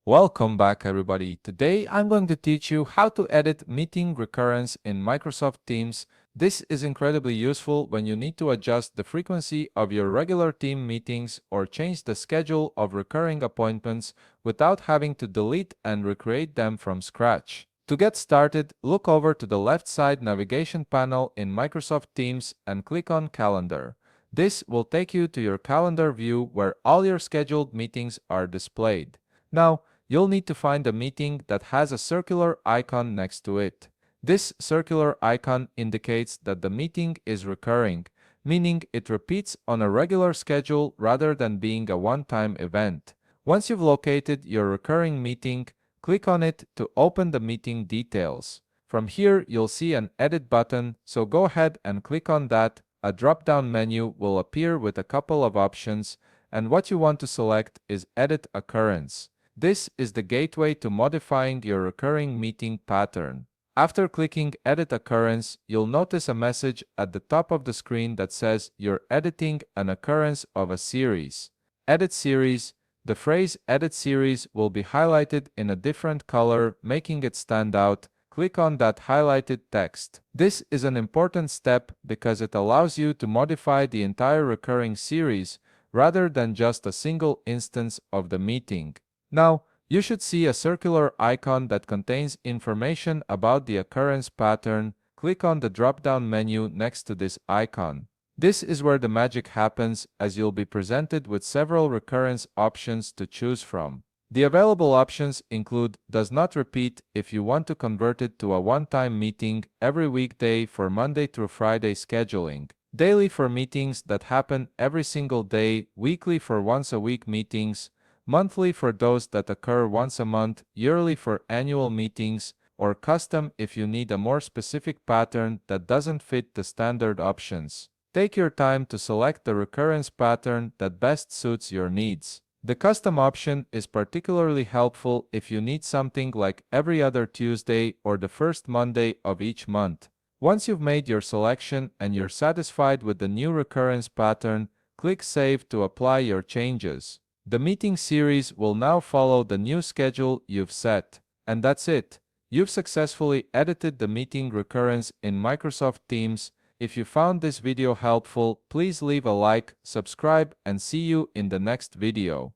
Welcome back, everybody. Today I'm going to teach you how to edit meeting recurrence in Microsoft Teams. This is incredibly useful when you need to adjust the frequency of your regular team meetings or change the schedule of recurring appointments without having to delete and recreate them from scratch. To get started, look over to the left side navigation panel in Microsoft Teams and click on Calendar. This will take you to your calendar view where all your scheduled meetings are displayed. Now, you'll need to find a meeting that has a circular icon next to it. This circular icon indicates that the meeting is recurring, meaning it repeats on a regular schedule rather than being a one-time event. Once you've located your recurring meeting, click on it to open the meeting details. From here, you'll see an Edit button, so go ahead and click on that. A drop-down menu will appear with a couple of options, and what you want to select is Edit Occurrence. This is the gateway to modifying your recurring meeting pattern. After clicking Edit Occurrence, you'll notice a message at the top of the screen that says you're editing an occurrence of a series. Edit Series. The phrase Edit Series will be highlighted in a different color, making it stand out. Click on that highlighted text. This is an important step because it allows you to modify the entire recurring series rather than just a single instance of the meeting. Now, you should see a circular icon that contains information about the occurrence pattern. Click on the drop-down menu next to this icon. This is where the magic happens, as you'll be presented with several recurrence options to choose from. The available options include Does Not Repeat if you want to convert it to a one-time meeting every weekday for Monday through Friday scheduling, Daily for meetings that happen every single day, Weekly for once-a-week meetings, Monthly for those that occur once a month, Yearly for annual meetings, or Custom if you need a more specific pattern that doesn't fit the standard options. Take your time to select the recurrence pattern that best suits your needs. The Custom option is particularly helpful if you need something like every other Tuesday or the first Monday of each month. Once you've made your selection and you're satisfied with the new recurrence pattern, click Save to apply your changes. The meeting series will now follow the new schedule you've set. And that's it. You've successfully edited the meeting recurrence in Microsoft Teams. If you found this video helpful, please leave a like, subscribe, and see you in the next video.